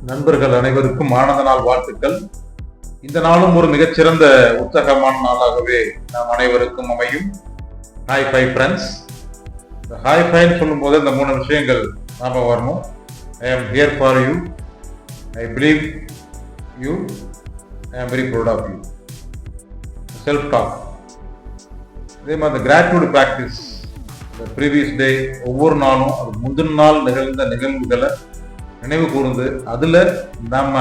நண்பர்கள் அனைவருக்கும் ஆனந்த நாள் வாழ்த்துக்கள். இந்த நாளும் ஒரு மிகச்சிறந்த உற்சாகமான நாளாகவே நாம் அனைவருக்கும் அமையும். High five friends. இந்த ஹாய் ஃபைன்னு சொல்லும் போது இந்த 3 விஷயங்கள் நாம வரணும். I am here for you, I believe you, I am very proud of you. Self talk. இதே மாதிரி இந்த கிராட்டிடியூட் ப்ராக்டிஸ், இந்த ப்ரீவியஸ் டே ஒவ்வொரு நாளும் அது முந்தின நாள் நிகழ்ந்த நிகழ்வுகளை நினைவு கூர்ந்து அதுல நம்ம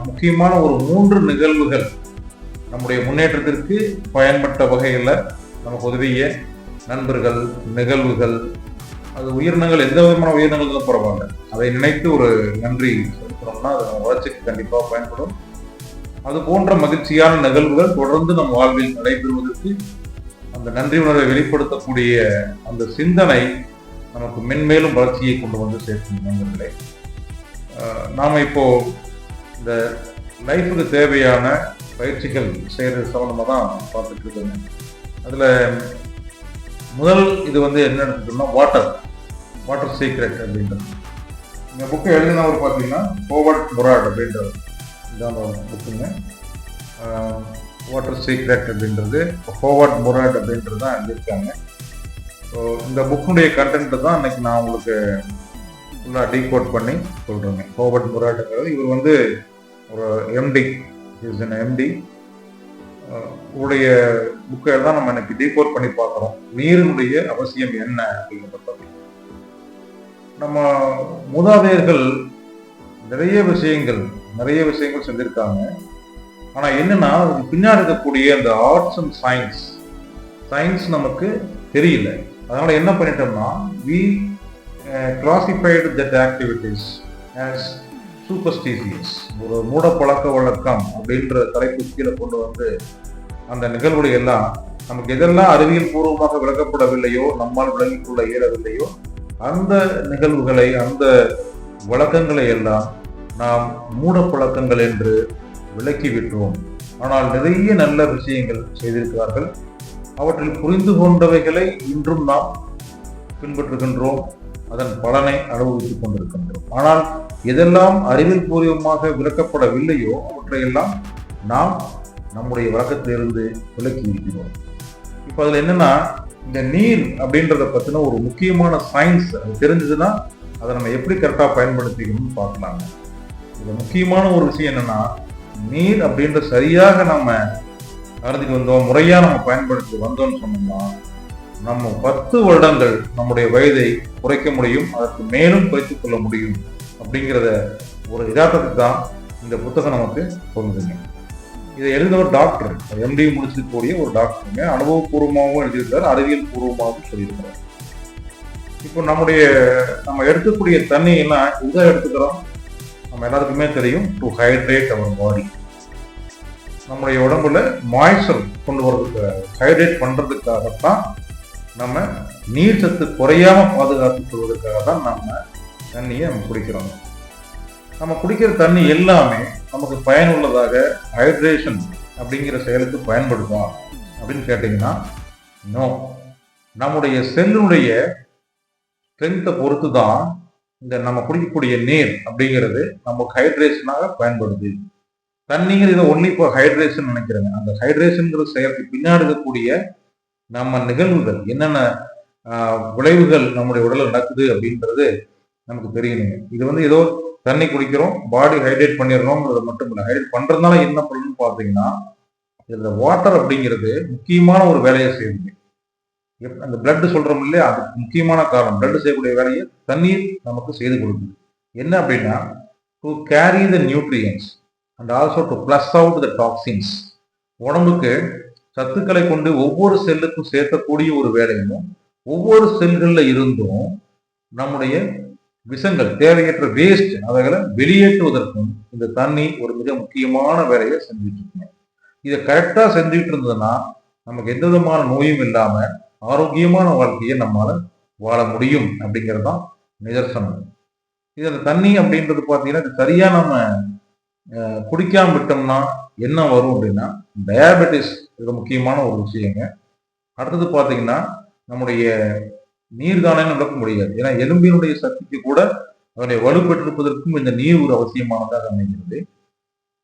முக்கியமான ஒரு 3 நிகழ்வுகள் நம்முடைய முன்னேற்றத்திற்கு பயன்பட்ட வகையில் நமக்கு உதவிய நண்பர்கள், நிகழ்வுகள், அது உயிரினங்கள், எந்த விதமான உயிரினங்கள் பரவாயில்ல, அதை நினைத்து ஒரு நன்றி செலுத்தணும்னா அது நம்ம வளர்ச்சிக்கு கண்டிப்பாக பயன்படும். அது போன்ற மகிழ்ச்சியான நிகழ்வுகள் தொடர்ந்து நம் வாழ்வில் நடைபெறுவதற்கு அந்த நன்றி உணர்வை வெளிப்படுத்தக்கூடிய அந்த சிந்தனை நமக்கு மென்மேலும் வளர்ச்சியை கொண்டு வந்து சேர்க்கும் நண்பர்களே. நாம் இப்போ இந்த லைஃபுக்கு தேவையான பயிற்சிகள் செய்கிறது சம்பந்தமாக தான் பார்த்துட்டு இருக்கோங்க. அதில் முதல் இது என்ன எடுத்துட்டோம்னா வாட்டர் சீக்ரெட் அப்படின்றது. இந்த புக்கை எழுதினவர் பார்த்தீங்கன்னா ஹோவர்ட் முராட் அப்படின்றது இதான் புக்குங்க. வாட்டர் சீக்ரெட் அப்படின்றது ஹோவர்ட் முராட் அப்படின்றது தான் எழுதியிருக்காங்க. ஸோ இந்த புக்குடைய கண்டென்ட் தான் இன்னைக்கு நான் உங்களுக்கு ஃபுல்லாக டீகோட் பண்ணி சொல்கிறேங்க. ஹோவர்ட் முராட்ங்கிறது இவர் ஒரு எம்டி, எம்டி உடைய புக்கை தான் நம்ம இன்னைக்கு டீகோட் பண்ணி பார்க்குறோம். நீரினுடைய அவசியம் என்ன அப்படிங்கிறத பற்றி. நம்ம மூதாதையர்கள் நிறைய விஷயங்கள் செஞ்சிருக்காங்க. ஆனால் என்னன்னா பின்னாடி இருக்கக்கூடிய அந்த ஆர்ட்ஸ் அண்ட் சயின்ஸ் நமக்கு தெரியல. அதனால என்ன பண்ணிட்டோம்னா classified that activities as superstitious. ஒரு மூட பழக்க வழக்கம் அப்படின்ற தலைப்பு கீழே கொண்டு வந்து அந்த நிகழ்வுகளை எல்லாம் நமக்கு எதெல்லாம் அறிவியல் பூர்வமாக விளக்கப்படவில்லையோ, நம்மால் விளங்கிக் கொள்ள இயலவில்லையோ அந்த நிகழ்வுகளை, அந்த வழக்கங்களை எல்லாம் நாம் மூட பழக்கங்கள் என்று விளக்கி விட்டோம். ஆனால் நிறைய நல்ல விஷயங்கள் செய்திருக்கிறார்கள். அவற்றில் புரிந்து கொண்டவைகளை இன்றும் நாம் பின்பற்றுகின்றோம், அதன் பலனை அனுபவித்துக் கொண்டிருக்கின்றோம். ஆனால் எதெல்லாம் அறிவியல் பூர்வமாக விளக்கப்படவில்லையோ அவற்றையெல்லாம் நாம் நம்முடைய வழக்கத்திலிருந்து விலக்கி இருக்கிறோம். இப்போ அதில் என்னன்னா, இந்த நீர் அப்படின்றத பற்றின ஒரு முக்கியமான சயின்ஸ் அது தெரிஞ்சதுன்னா அதை நம்ம எப்படி கரெக்டாக பயன்படுத்திக்கணும்னு பார்க்கலாங்க. இது முக்கியமான ஒரு விஷயம் என்னன்னா, நீர் அப்படின்ற சரியாக நம்ம அறிஞ்சிட்டு வந்தோம், முறையாக நம்ம பயன்படுத்தி வந்தோம்னு சொன்னோம்னா நம்ம 10 வருடங்கள் நம்முடைய வயதை குறைக்க முடியும், அதற்கு மேலும் குறைத்துக் கொள்ள முடியும் அப்படிங்கிறத ஒரு யதார்த்தத்துக்கு தான் இந்த புத்தகம் நமக்கு சொல்லுதுங்க. இதை எழுதினவர் டாக்டர், எம்டி முடிச்சிருக்கக்கூடிய ஒரு டாக்டருங்க. அனுபவபூர்வமாகவும் எழுதியிருக்காரு, அறிவியல் பூர்வமாகவும் சொல்லியிருக்கிறார். இப்போ நம்ம எடுக்கக்கூடிய தண்ணி எல்லாம் இதாக எடுத்துக்கிறோம். நம்ம எல்லாருக்குமே தெரியும், டு ஹைட்ரேட் அவர் பாடி. நம்முடைய உடம்புல மாய்ச்சர் கொண்டு வர்றதுக்கு, ஹைட்ரேட் பண்றதுக்காகத்தான் நம்ம நீர் சத்து குறையாம பாதுகாத்துக் கொள்வதற்காக தான் நம்ம தண்ணியை நம்ம குடிக்கிறோம். நம்ம குடிக்கிற தண்ணி எல்லாமே நமக்கு பயனுள்ளதாக ஹைட்ரேஷன் அப்படிங்கிற செயலுக்கு பயன்படுதா அப்படின்னு கேட்டீங்கன்னா நோ. நம்முடைய செல்லுடைய ஸ்ட்ரென்த்தை பொறுத்து தான் இந்த நம்ம குடிக்கக்கூடிய நீர் அப்படிங்கிறது நமக்கு ஹைட்ரேஷனாக பயன்படுது. தண்ணிங்கிறது ஒன்லி இப்போ ஹைட்ரேஷன் நினைக்கிறேங்க. அந்த ஹைட்ரேஷன்ங்கிற செயலுக்கு பின்னாடி இருக்கக்கூடிய நம்ம நிகழ்வுகள், என்னென்ன விளைவுகள் நம்முடைய உடலில் நடக்குது அப்படின்றது நமக்கு தெரியணுங்க. இது ஏதோ தண்ணி குடிக்கிறோம், பாடி ஹைட்ரேட் பண்ணிடணும்ன்றது மட்டும் இல்லை. ஹைட்ரேட் பண்றதுனால என்ன பண்ணணும்னு பார்த்தீங்கன்னா, இந்த வாட்டர் அப்படிங்கிறது முக்கியமான ஒரு வேலையை செய்யுது. அந்த பிளட் சொல்றோம் இல்லையா, அது முக்கியமான காரணம். பிளட் செய்யக்கூடிய வேலையை தண்ணீர் நமக்கு செய்து கொடுக்குது. என்ன அப்படின்னா, to carry the nutrients and also to plus out the toxins. உடம்புக்கு சத்துக்களை கொண்டு ஒவ்வொரு செல்லுக்கும் சேர்க்கக்கூடிய ஒரு வேலையும், ஒவ்வொரு செல்கள்ல இருந்தும் நம்முடைய விஷங்கள், தேவையற்ற வேஸ்ட், அவைகளை வெளியேற்றுவதற்கும் இந்த தண்ணி ஒரு மிக முக்கியமான வேலையை செஞ்சுட்டு இருக்கணும். இதை கரெக்டா செஞ்சுட்டு இருந்ததுன்னா நமக்கு எந்த விதமான நோயும் இல்லாம ஆரோக்கியமான வாழ்க்கையை நம்மளால வாழ முடியும் அப்படிங்கிறது தான் நிதர்சனம். இது அந்த தண்ணி அப்படின்றது பார்த்தீங்கன்னா, இது சரியா நம்ம குடிக்காம விட்டோம்னா என்ன வரும் அப்படின்னா, டயாபெட்டிஸ் இது முக்கியமான ஒரு விஷயங்க. அடுத்தது பார்த்தீங்கன்னா, நம்முடைய நீர்தானே நடக்க முடியாது. ஏன்னா எலும்பினுடைய சக்திக்கு கூட அதனை வலுப்பெற்றிருப்பதற்கும் இந்த நீர் ஒரு அவசியமானதாக அமைகிறது.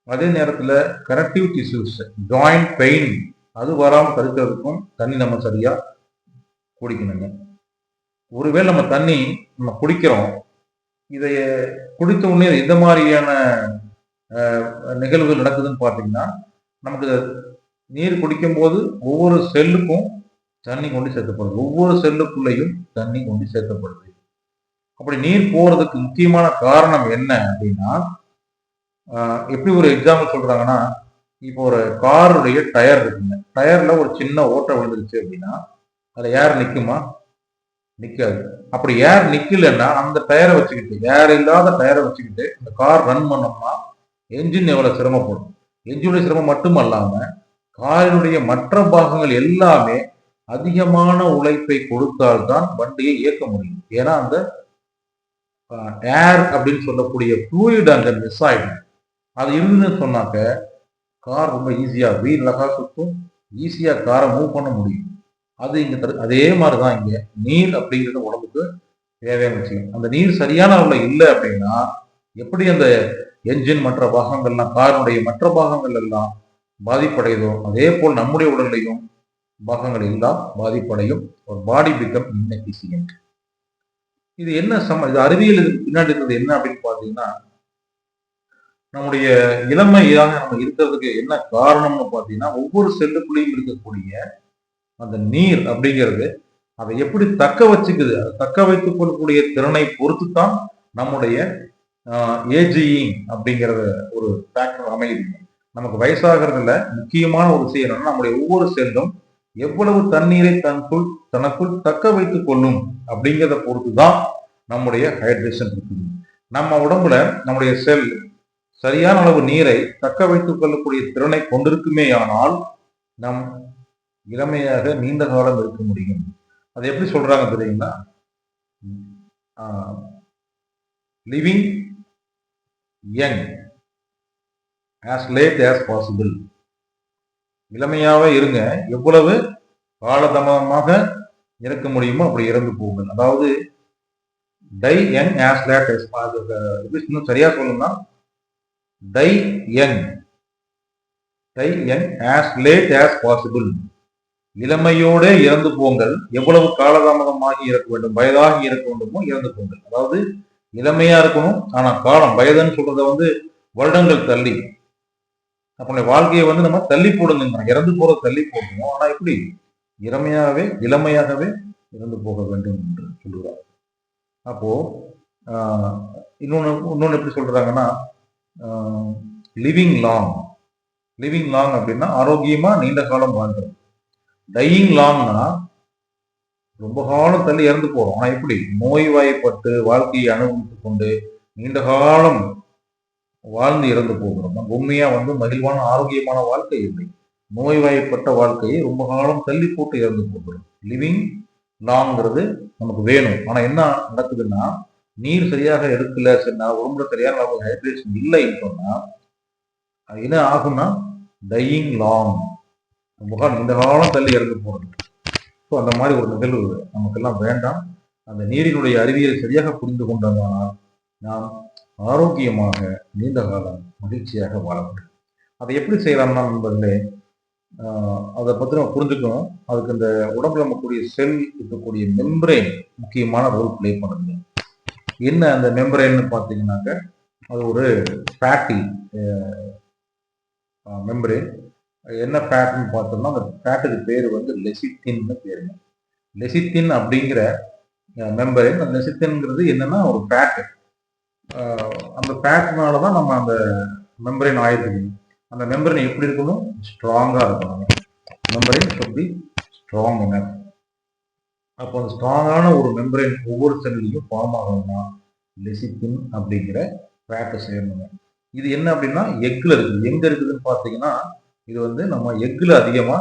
அதே நேரத்தில் கனெக்டிவ் டிஷ்யூஸ், ஜாயிண்ட் பெயின் அது வராமல் தடுக்கிறதுக்கும் தண்ணி நம்ம சரியா குடிக்கணுங்க. ஒருவேளை நம்ம தண்ணி நம்ம குடிக்கிறோம், இதை குடித்த உடனே எந்த மாதிரியான நிகழ்வுகள் நடக்குதுன்னு பார்த்தீங்கன்னா, நமக்கு நீர் குடிக்கும் போது ஒவ்வொரு செல்லுக்கும் தண்ணி கொண்டு சேர்க்கப்படுது, ஒவ்வொரு செல்லுக்குள்ளேயும் தண்ணி கொண்டு சேர்க்கப்படுது. அப்படி நீர் போறதுக்கு முக்கியமான காரணம் என்ன அப்படின்னா, எப்படி ஒரு எக்ஸாம்பிள் சொல்றாங்கன்னா, இப்போ ஒரு காருடைய டயர் இருக்குங்க, டயர்ல ஒரு சின்ன ஓட்டை விழுந்துருச்சு அப்படின்னா அதுல ஏர் நிக்குமா? நிக்காது. அப்படி ஏர் நிக்கலன்னா அந்த டயரை வச்சுக்கிட்டு, ஏர் இல்லாத டயரை வச்சுக்கிட்டு அந்த கார் ரன் பண்ணோம்னா என்ஜின் எவ்வளவு சிரமப்படும். என்ஜினுடைய சிரமம் மட்டும் அல்லாம காரினுடைய மற்ற பாகங்கள் எல்லாமே அதிகமான உழைப்பை கொடுத்தால்தான் வண்டியை இயக்க முடியும். ஏன்னா அந்த ஏர் அப்படின்னு சொல்லக்கூடிய ஃப்ளூயிட் அங்க மிஸ் ஆயிடும். அது இருந்துன்னு சொன்னாக்க கார் ரொம்ப ஈஸியா வீல் அழகா சுத்தும், ஈஸியா காரை மூவ் பண்ண முடியும். அது இங்க அதே மாதிரிதான் இங்க நீர் அப்படிங்கிறது உடம்புக்கு தேவையான விஷயம். அந்த நீர் சரியான அளவுல இல்லை அப்படின்னா எப்படி அந்த என்ஜின் மற்ற பாகங்கள்லாம், காரினுடைய மற்ற பாகங்கள் எல்லாம் பாதிப்படையுதோ அதே போல் நம்முடைய உடல்லையும் பாகங்கள் எல்லாம் பாதிப்படையும். ஒரு பாடி பிகம் இன்எஃபிஷியன்ட். இது என்ன இது அறிவியல் பின்னாடி இருக்கிறது என்ன அப்படின்னு பார்த்தீங்கன்னா, நம்முடைய இளமையாக நம்ம இருக்கிறதுக்கு என்ன காரணம்னு பார்த்தீங்கன்னா, ஒவ்வொரு செல்லுக்குள்ளேயும் இருக்கக்கூடிய அந்த நீர் அப்படிங்கிறது அதை எப்படி தக்க வச்சுக்குது, அதை தக்க வைத்துக் கொள்ளக்கூடிய திறனை பொறுத்து தான் நம்முடைய ஏஜிங் அப்படிங்கிற ஒரு ஃபேக்டர் அமையுது. நமக்கு வயசாகிறதுல முக்கியமான ஒரு விஷயம் என்னன்னா, நம்முடைய ஒவ்வொரு செல்லும் எவ்வளவு தண்ணீரை தனக்குள் தக்க வைத்துக் கொள்ளும் அப்படிங்கிறத பொறுத்து தான் நம்முடைய ஹைட்ரேஷன் இருக்குது. நம்ம உடம்புல நம்முடைய செல் சரியான அளவு நீரை தக்க வைத்துக் கொள்ளக்கூடிய திறனை கொண்டிருக்குமே ஆனால் நம் இளமையாக நீண்ட காலம் இருக்க முடியும். அதை எப்படி சொல்றாங்க தெரியுங்களா? Living young as late as possible. இளமையாவே இருங்க, எவ்வளவு காலதாமதமாக இறக்க முடியுமோ அப்படி இறந்து போகுங்கள். அதாவது die young as late as possible. இன்னும் சரியா சொல்லணும்னா die young as late as possible. இளமையோட இறந்து போங்கள், எவ்வளவு காலதாமதமாகி இறக்க வேண்டும், வயதாகி இறக்க வேண்டுமோ இறந்து போங்கள். அதாவது இளமையா இருக்கணும், ஆனா காலம் வயதுன்னு சொல்றத வருடங்கள் தள்ளி, அப்படி வாழ்க்கையை நம்ம தள்ளி போடுங்க, இறந்து போற தள்ளி போடணும். ஆனா எப்படி இளமையாகவே இறந்து போக வேண்டும் என்று சொல்லுறாங்க. அப்போ இன்னொன்னு எப்படி சொல்றாங்கன்னா, லிவிங் லாங் அப்படின்னா ஆரோக்கியமா நீண்ட காலம் வாழ்றது. டையிங் லாங்னா ரொம்ப காலம் தள்ளி இறந்து போறோம். ஆனா எப்படி நோய்வாய்ப்பட்டு வாழ்க்கையை அனுபவித்துக் கொண்டு நீண்ட காலம் வாழ்ந்து இறந்து போகிறோம். நம்ம உண்மையா மகிழ்வான ஆரோக்கியமான வாழ்க்கை இல்லை, நோய்வாய்ப்பட்ட வாழ்க்கையை ரொம்ப காலம் தள்ளி போட்டு இறந்து போகிறோம். லிவிங் லாங்கிறது நமக்கு வேணும். ஆனா என்ன நடக்குதுன்னா, நீர் சரியாக எடுக்கல, உடம்புல சரியான அளவு ஹைட்ரேஷன் இல்லைன்னு சொன்னா என்ன ஆகும்னா டையிங் லாங், ரொம்ப காலம் நீண்ட காலம் தள்ளி இறந்து போறது. ஸோ அந்த மாதிரி ஒரு நிகழ்வு நமக்கெல்லாம் வேண்டாம். அந்த நீரினுடைய அறிவியலை சரியாக புரிந்து கொண்டோம்னால் நாம் ஆரோக்கியமாக நீண்ட காலம் மகிழ்ச்சியாக வாழ முடியும். அதை எப்படி செய்யலாம்னா நண்பர்களே, அதை பற்றி நம்ம புரிஞ்சுக்கணும். அதுக்கு இந்த உடம்புல இருக்கக்கூடிய செல் இருக்கக்கூடிய மெம்பரேன் முக்கியமான ரோல் பிளே பண்ணுது. என்ன அந்த மெம்பரேன்னு பார்த்தீங்கன்னாக்க, அது ஒரு ஃபேட்டி மெம்பரேன். என்ன ஃபேட்னு பார்த்தோம்னா, அந்த ஃபேட்டுக்கு பேர் லெசித்தின்னு பேருங்க. லெசித்தின் அப்படிங்கிற மெம்பரேன். அந்த லெசித்தின்ங்கிறது என்னன்னா ஒரு ஃபேட்டு. அந்த ஃபேட்னால தான் நம்ம அந்த மெம்பரேன் ஆயிருக்கு. அந்த மெம்பரேன் எப்படி இருக்கணும்? ஸ்ட்ராங்காக இருக்கணும். Membrane should be strong enough. அப்போ அந்த ஸ்ட்ராங்கான ஒரு மெம்பரேன் ஒவ்வொரு செல்லையும் ஃபார்ம் ஆகணும்னா லெசித்தின் அப்படிங்கிற ஃபேட்டை சேர்ணுங்க. இது என்ன அப்படின்னா எக்ல இருக்குது. எங்க இருக்குதுன்னு பார்த்தீங்கன்னா, இது நம்ம எக்ல அதிகமா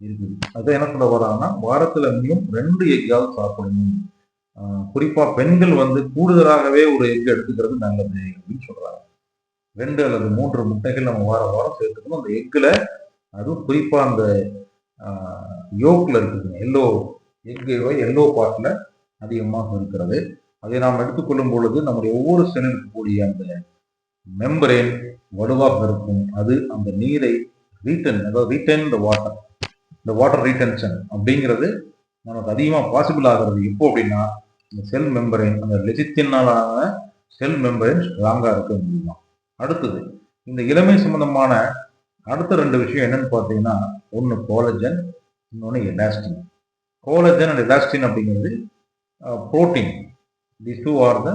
இருக்குது. அதை என்ன சொல்ல வராங்கன்னா, வாரத்துல மினிமம் 2 எக்காவது சாப்பிடணும். குறிப்பா பெண்கள் கூடுதலாகவே ஒரு எக் எடுத்துக்கிறது நல்லது அப்படின்னு சொல்றாங்க. 2 அல்லது 3 முட்டைகள் நம்ம வாரம் சேர்த்துக்கணும். அந்த எக்ல, அதுவும் குறிப்பா அந்த யோக்ல இருக்குதுங்க, எல்லோ பார்ட்ல அதிகமாக இருக்கிறது. அதை நாம் எடுத்துக்கொள்ளும் பொழுது நம்முடைய ஒவ்வொரு செல்லில் இருக்கக்கூடிய அந்த மெம்பரேன் வலுவாக இருக்கும். அது அந்த நீரை ரீட்டன், அதாவது ரீட்டைன் இந்த வாட்டர் ரீட்டென்ஷன் அப்படிங்கிறது நமக்கு அதிகமாக பாசிபிள் ஆகிறது எப்போ அப்படின்னா, இந்த செல் மெம்பரேன், அந்த லெஜித்தினாலான செல் மெம்பரேன் ஸ்ட்ராங்காக இருக்க முடியுமா. அடுத்தது இந்த இளமை சம்பந்தமான அடுத்த 2 விஷயம் என்னன்னு பார்த்தீங்கன்னா, ஒன்று கோலஜன், இன்னொன்று எலாஸ்டின். கோலஜன் அண்ட் எலாஸ்டின் அப்படிங்கிறது protein. These two are the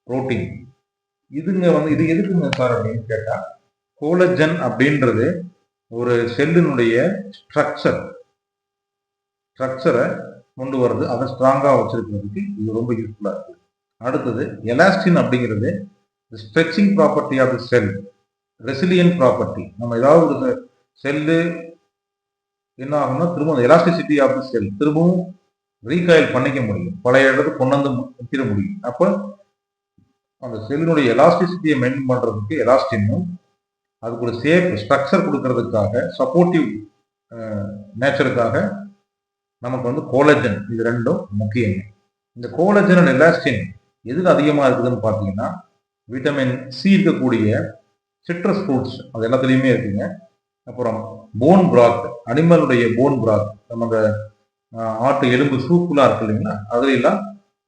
protein. இது எதுக்குங்க சார் அப்படின்னு கேட்டா, கோலஜன் அப்படின்றது ஒரு செல்லினுடைய ஸ்ட்ரக்சரை கொண்டு வருது, அதை ஸ்ட்ராங்கா வச்சிருக்கிறதுக்கு இது ரொம்ப யூஸ்ஃபுல்லா இருக்கு. அடுத்தது எலாஸ்டின் அப்படிங்கிறது stretching property of the cell, resilient property. நம்ம ஏதாவது ஒரு செல்லு என்ன ஆகும்னா திரும்ப எலாஸ்டிசிட்டி ஆஃப் த செல் திரும்பவும் ரீகாயில் பண்ணிக்க முடியும், பழைய இடத்துக்கு கொண்டு வந்து நிற்கிற முடியும். அப்போ அந்த செல்லினுடைய எலாஸ்டிசிட்டியை மெயின்டைன் பண்றதுக்கு எலாஸ்டினும், அதுக்கு ஒரு சேஃப் ஸ்ட்ரக்சர் கொடுக்கறதுக்காக, சப்போர்ட்டிவ் நேச்சருக்காக நமக்கு கோலஜன், இது ரெண்டும் முக்கியம். இந்த கோலஜன் அண்ட் எலாஸ்டின் எதுக்கு அதிகமாக இருக்குதுன்னு பார்த்தீங்கன்னா, விட்டமின் சி இருக்கக்கூடிய சிட்ரஸ் ஃப்ரூட்ஸ் அது எல்லாத்துலேயுமே இருக்குங்க. அப்புறம் போன் பிராத், அனிமலுடைய போன் பிராத், நம்ம ஆட்டு எலும்பு சூப்புலாம் இருக்கு இல்லைங்களா, அதுலாம்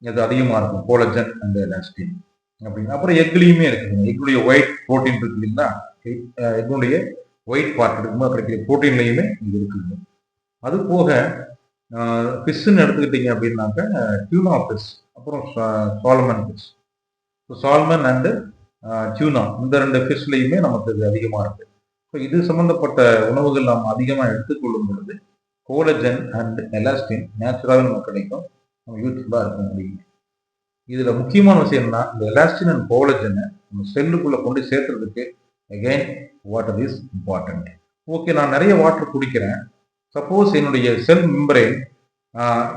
இது அதிகமாக இருக்கும் கோலஜன் அண்ட் எலாஸ்டின் அப்படின்னா. அப்புறம் எக்லையுமே இருக்குதுங்க, எக்குடைய ஒயிட் ப்ரோட்டீன் இருக்கு இல்லைங்களா, எக்குடைய ஒயிட் பார்ட் இருக்கும்போது கிடைக்கிற ப்ரோட்டீன்லையுமே இது இருக்குதுங்க. அது போக ஃபிஷ்ஷுன்னு எடுத்துக்கிட்டீங்க அப்படின்னாக்க டியூனா ஃபிஷ், அப்புறம் salmon fish. Salmon and tuna இந்த 2 ஃபிஷ்லையுமே நமக்கு இது அதிகமாக இருக்கு. ஸோ இது சம்மந்தப்பட்ட உணவுகள் நாம் அதிகமாக எடுத்துக்கொள்ளும் பொழுது கோலஜன் அண்ட் எலாஸ்டின் நேச்சுரலாக நமக்கு கிடைக்கும், நம்ம யூஸ்ஃபுல்லாக இருக்க முடியும். இதில் முக்கியமான விஷயம் என்னன்னா, இந்த எலாஸ்டின் அண்ட் கோலஜனை நம்ம செல்லுக்குள்ளே கொண்டு சேர்த்துறதுக்கு again water is important. Okay, நான் நிறைய வாட்டர் குடிக்கிறேன், சப்போஸ் என்னுடைய செல் மெம்பரேன்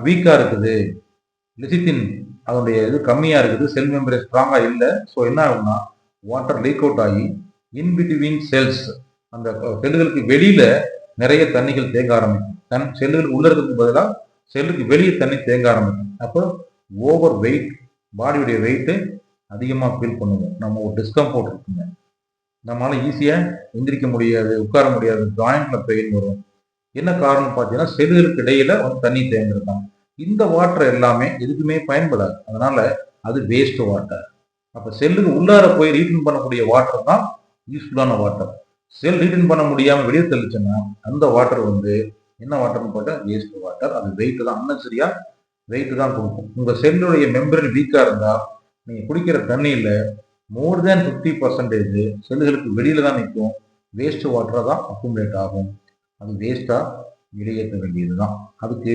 வீக்காக இருக்குது, லெசித்தின் அதனுடைய இது கம்மியாக இருக்குது, செல் மெம்பரேன் ஸ்ட்ராங்காக இல்லை, ஸோ என்ன ஆகும்னா வாட்டர் லீக் அவுட் ஆகி இன்பிட்வீன் செல்ஸ், அந்த செல்லுகளுக்கு வெளியில நிறைய தண்ணிகள் தேங்க ஆரம்பிக்கும். செல்லுகளுக்கு உள்ள இருக்கிறதுக்கு பதிலாக செல்லுக்கு வெளியே தண்ணி தேங்க ஆரம்பிக்கும். அப்போ ஓவர் வெயிட், பாடியுடைய வெயிட்டு அதிகமாக ஃபீல் பண்ணுவோம். நம்ம ஒரு டிஸ்கம்ஃபோர்ட் இருக்குங்க, நம்மளால ஈஸியாக எந்திரிக்க முடியாது, உட்கார முடியாது, ஜாயிண்ட்ல பெயின் வரும். என்ன காரணம் பார்த்தீங்கன்னா, செல்லுகளுக்கு இடையில தண்ணி தேங்கிருக்காங்க. இந்த வாட்டர் எல்லாமே எதுக்குமே பயன்படாது, அதனால அது வேஸ்ட் வாட்டர். அப்போ செல்லுக்கு உள்ளார போய் ரீட்டன் பண்ணக்கூடிய வாட்டர் தான் யூஸ்ஃபுல்லான வாட்டர். செல் ரீட்டன் பண்ண முடியாமல் வெளியே தெளிச்சுன்னா அந்த வாட்டர் என்ன வாட்டர்னு பார்த்தா வேஸ்ட் வாட்டர். அது வெயிட் தான், அன்னசரியா வெயிட் தான் கொடுக்கும். உங்க செல்லுடைய மெம்பரேன் வீக்கா இருந்தா நீங்க குடிக்கிற தண்ணியில மோர் தேன் 50% செல்லுகளுக்கு வெளியில தான் நிற்கும், வேஸ்ட் வாட்டரா தான் அக்குமுலேட் ஆகும். அது வேஸ்டா வெளியேற்ற வேண்டியதுதான். அதுக்கு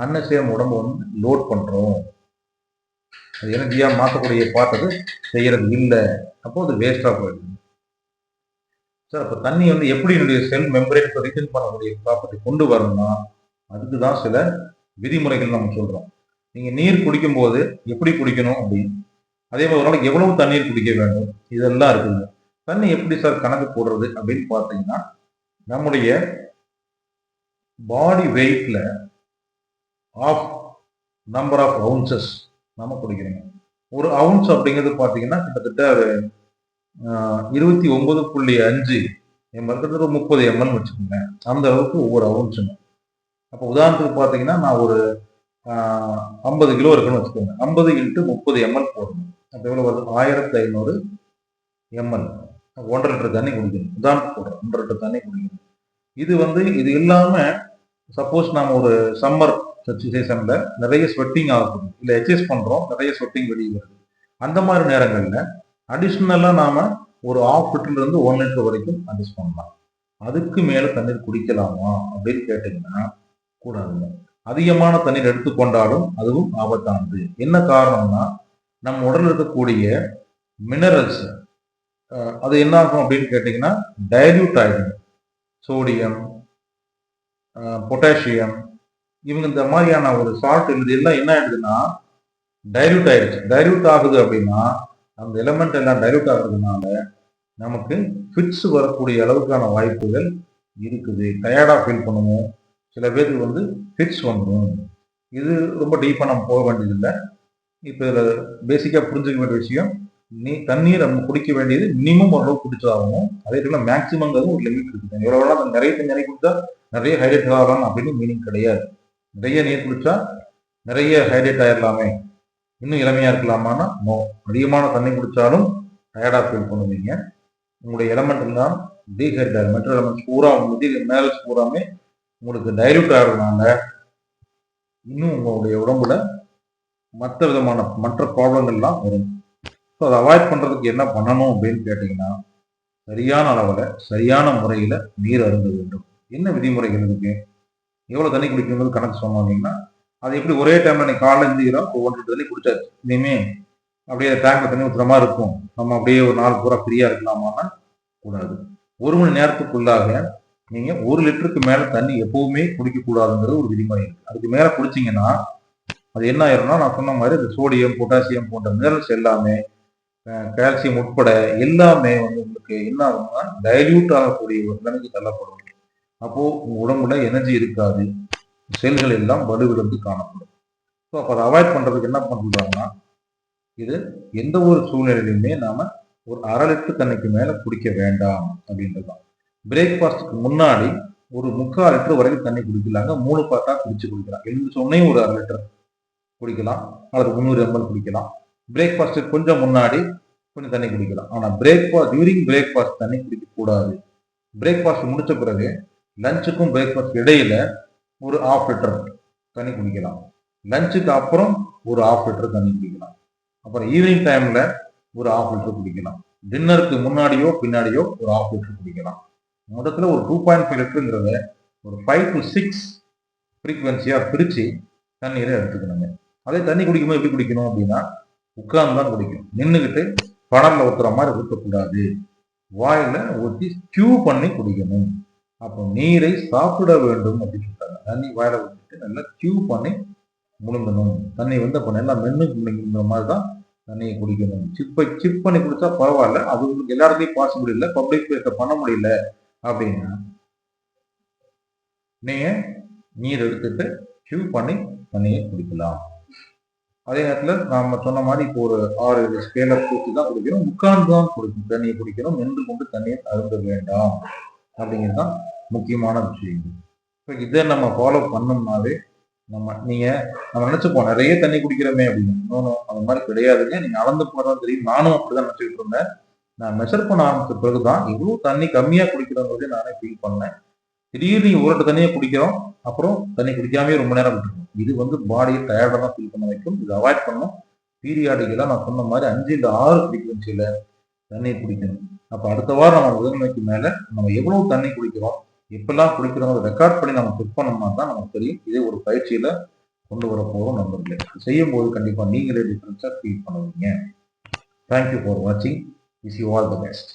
அன்னசரியா உடம்பு லோட் பண்றோம், அது எனர்ஜியா மாற்றக்கூடிய பாட்டது செய்யறது இல்லை, அப்போ அது வேஸ்டா போயிடுது. சார் அப்போ தண்ணி எப்படி என்னுடைய செல் மெம்பரேனுக்கு ரிட்டர்ன் பண்ணக்கூடிய ப்ராப்பர்ட்டி கொண்டு வரணும்னா அதுக்கு தான் சில விதிமுறைகள் நம்ம சொல்றோம். நீங்க நீர் குடிக்கும் போது எப்படி குடிக்கணும் அப்படின்னு, அதே மாதிரி ஒரு நாளைக்கு எவ்வளவு தண்ணீர் குடிக்க வேண்டும், இதெல்லாம் இருக்குங்க. தண்ணி எப்படி சார் கணக்கு போடுறது அப்படின்னு பார்த்தீங்கன்னா, நம்முடைய பாடி வெயிட்ல ஆஃப் நம்பர் ஆஃப் அவுன்சஸ் நம்ம குடிக்கிறோங்க. ஒரு அவுன்ஸ் அப்படிங்கிறது பார்த்தீங்கன்னா கிட்டத்தட்ட ஒரு 29.5 ml, 30 ml வச்சுக்கோங்க. அந்த அளவுக்கு ஒவ்வொரு அவுன்ஸுங்க. அப்போ உதாரணத்துக்கு பார்த்தீங்கன்னா, நான் ஒரு 50 கிலோ இருக்குன்னு வச்சுக்கோங்க, 50 × 30 ml போடணும். அப்போ எவ்வளோ வருது, 1500 ml. 1.5 லிட்டர் தண்ணி குடிக்கணும். உதாரணத்துக்கு போடுறோம், 1.5 லிட்டர் தண்ணி குடிக்கணும். இது இல்லாமல் சப்போஸ் நாம் ஒரு சம்மர் சீசன்ல நிறைய ஸ்வெட்டிங் ஆகும், இல்லை எக்ஸசைஸ் பண்றோம், நிறைய ஸ்வெட்டிங் வெளியே வருது, அந்த மாதிரி நேரங்கள்ல அடிஷ்னலா நாம ஒரு 1/2 லிட்டர்ல இருந்து 1 லிட்டர் வரைக்கும் அட்ஜஸ்ட் பண்ணலாம். அதுக்கு மேல தண்ணீர் குடிக்கலாமா அப்படின்னு கேட்டீங்கன்னா கூடாதுங்க. அதிகமான தண்ணீர் எடுத்துக்கொண்டாலும் அதுவும் ஆபத்தானது. என்ன காரணம்னா, நம்ம உடலில் இருக்கக்கூடிய மினரல்ஸ் அது என்ன ஆகும் அப்படின்னு கேட்டீங்கன்னா டைல்யூட் ஆயிடும். சோடியம், பொட்டாசியம், இவங்க இந்த மாதிரியான ஒரு சால்ட் இது எல்லாம் என்ன ஆயிடுதுன்னா டைல்யூட் ஆயிடுச்சு. டைல்யூட் ஆகுது அப்படின்னா அந்த எலிமெண்ட் எல்லாம் டைல்யூட் ஆகுறதுனால நமக்கு ஃபிட்ஸ் வரக்கூடிய அளவுக்கான வாய்ப்புகள் இருக்குது. டயர்டா ஃபீல் பண்ணுவோம், சில பேருக்கு ஃபிட்ஸ் வந்துடும். இது ரொம்ப டீப்பா நம்ம போக வேண்டியதில்லை. இப்போ இதில் பேசிக்காக புரிஞ்சுக்க வேண்டிய விஷயம், தண்ணீர் நம்ம குடிக்க வேண்டியது மினிமம் ஓரளவு குடிச்சாகணும். அதே போல மேக்சிமங்கிறது ஒரு லிமிட் இருக்குது. எவ்வளோ வேணா நிறைய தண்ணி குடிச்சா நிறைய ஹைட்ரேட் ஆகலாம் அப்படின்னு மீனிங் கிடையாது. நிறைய நீர் குடிச்சா நிறைய ஹைட்ரேட் ஆயிடலாமே, இன்னும் இளமையா இருக்கலாமான்னா நோ. அதிகமான தண்ணி குடிச்சாலும் டயர்டா ஃபீல் பண்ணுவீங்க. உங்களுடைய எலமெண்ட் எல்லாம் டீஹைட்ரேட் ஆகும். மற்ற எலமெண்ட்ஸ் பூரா மினரல்ஸ் பூராமே உங்களுக்கு டைல்யூட் ஆகிறதுனால இன்னும் உங்களுடைய உடம்புல மற்ற ப்ராப்ளங்கள்லாம் வரும். ஸோ அதை அவாய்ட் பண்றதுக்கு என்ன பண்ணணும் அப்படின்னு கேட்டீங்கன்னா, சரியான அளவுல சரியான முறையில நீர் அருந்த வேண்டும். என்ன விதிமுறைகள் இருக்கு? எவ்வளவு தண்ணி குடிக்கணுங்கிறது கணக்கு சொன்னீங்கன்னா, அது எப்படி ஒரே டைம்ல நீ காலைல எழுந்திக்கிறோம் 1 லிட்டர் தண்ணி குடிச்சாச்சு, இனிமே அப்படியே டேங்க்ல தண்ணி ஊற்றுற மாதிரி இருக்கும், நம்ம அப்படியே ஒரு நாள் பூரா ஃப்ரீயா இருக்கலாமான்னா கூடாது. 1 மணி நேரத்துக்குள்ளாக நீங்க 1 லிட்டருக்கு மேல தண்ணி எப்பவுமே குடிக்க கூடாதுங்கிறது ஒரு விதிமுறை இருக்கு. அதுக்கு மேல குடிச்சீங்கன்னா அது என்ன ஆயிரும்னா, நான் சொன்ன மாதிரி இந்த சோடியம், பொட்டாசியம் போன்ற மினரல்ஸ் எல்லாமே, கால்சியம் உட்பட எல்லாமே வந்து உங்களுக்கு என்ன ஆகும்னா டைல்யூட் ஆகக்கூடிய ஒரு நிலைக்கு தள்ளப்படும். அப்போ உங்க உடம்புல எனர்ஜி இருக்காது, செல்கள் எல்லாம் வலுவிழந்து காணப்படும். ஸோ அப்போ அதை அவாய்ட் பண்றதுக்கு என்ன பண்றாங்கன்னா, இது எந்த ஒரு சூழ்நிலையிலுமே நாம ஒரு 1/2 லிட்டர் தண்ணிக்கு மேல குடிக்க வேண்டாம் அப்படின்றதுதான். பிரேக்ஃபாஸ்டுக்கு முன்னாடி ஒரு 3/4 லிட்டர் வரைக்கும் தண்ணி குடிக்கலாங்க. 3 பார்ட்டா குடிச்சு குடிக்கலாம். எழுந்து சொன்னே ஒரு 1/2 லிட்டர் குடிக்கலாம், அல்லது 300 ml குடிக்கலாம். பிரேக்ஃபாஸ்ட்டுக்கு கொஞ்சம் முன்னாடி கொஞ்சம் தண்ணி குடிக்கலாம். ஆனால் டியூரிங் பிரேக்ஃபாஸ்ட் தண்ணி குடிக்கக்கூடாது. பிரேக்ஃபாஸ்ட் முடிச்ச பிறகு லஞ்சுக்கும் பிரேக்ஃபாஸ்ட் இடையில ஒரு 1/2 லிட்டர் தண்ணி குடிக்கலாம். லஞ்சுக்கு அப்புறம் ஒரு 1/2 லிட்டர் தண்ணி குடிக்கலாம். அப்புறம் ஈவினிங் டைம்ல ஒரு 1/2 லிட்டர் குடிக்கலாம். டின்னருக்கு முன்னாடியோ பின்னாடியோ ஒரு 1/2 லிட்டர் குடிக்கலாம். மொத்தத்தில் ஒரு 2.5 லிட்டருங்கிறத ஒரு 5 to 6 ஃப்ரீக்வன்சியா பிரிச்சு தண்ணீரை எடுத்துக்கணுங்க. அதே தண்ணி குடிக்கும்போது எப்படி குடிக்கணும் அப்படின்னா, உட்கார்ந்து தான் குடிக்கணும். நின்றுக்கிட்டு பணம்ல ஊத்துற மாதிரி ஊற்றக்கூடாது. வாயில ஊற்றி ஸ்டியூ பண்ணி குடிக்கணும். அப்போ நீரை சாப்பிட வேண்டும் அப்படின்னு சொல்றாங்க. தண்ணி வாயில ஊற்றிட்டு நல்லா ஸ்டியூ பண்ணி முழுங்கணும். தண்ணி வந்து அப்போ நல்லா மென்னு முழுங்குற மாதிரி தான் தண்ணியை குடிக்கணும். சிப் பண்ணி குடிச்சா பரவாயில்ல, அது உங்களுக்கு எல்லாருக்கையும் பாசிபிள் இல்லை, பப்ளிக் பிளேஸ்ல பண்ண முடியல அப்படின்னா நீங்க நீர் எடுத்துட்டு ஸ்டியூ பண்ணி தண்ணியை குடிக்கலாம். அதே நேரத்தில் நாம சொன்ன மாதிரி இப்போ ஒரு 6 ஸ்கேல ஊற்றி தான் குடிக்கணும். உட்கார்ந்து தான் குடிக்கணும், தண்ணியை குடிக்கணும். நின்று கொண்டு தண்ணியை அருந்த வேண்டாம் அப்படிங்கிறது தான் முக்கியமான விஷயம். இப்போ இதை நம்ம ஃபாலோ பண்ணோம்னாவே நம்ம நினைச்சுப்போம் நிறைய தண்ணி குடிக்கிறோமே அப்படின்னு. இன்னொன்னும் அது மாதிரி கிடையாதுங்க. நீங்க அளந்து போறதான் தெரியும். நானும் அப்படிதான் நினைச்சுக்கிட்டு இருந்தேன். நான் மெஷர் பண்ண ஆரம்பிச்ச பிறகுதான் இவ்வளவு தண்ணி கம்மியா குடிக்கிறோங்கிறதே நானே ஃபீல் பண்ணேன். திடீர்னு நீங்க 1 லிட்டர் தண்ணியை குடிக்கிறோம், அப்புறம் தண்ணி குடிக்காமே ரொம்ப நேரம் விட்டுருக்கோம். இது வந்து பாடியை டயர்டாக தான் ஃபீல் பண்ண வைக்கும். இதை அவாய்ட் பண்ணணும். பீரியாடிக்கெல்லாம் நான் சொன்ன மாதிரி 5 to 6 ஃப்ரீக்வன்சியில தண்ணி குடிக்கணும். அப்போ அடுத்த வாரம் நம்ம முதன்மைக்கு மேல நம்ம எவ்வளவு தண்ணி குடிக்கிறோம், எப்பெல்லாம் குடிக்கிறோம் ரெக்கார்ட் பண்ணி நம்ம செக் பண்ணோம்னா தான் நமக்கு தெரியும். இதே ஒரு பயிற்சியில கொண்டு வர போகிறோம் நண்பர்களே. செய்யும் போது கண்டிப்பா நீங்களே டிஃபரன்ஸா ஃபீல் பண்ணுவீங்க. தேங்க்யூ ஃபார் வாட்சிங். Wish you all the best.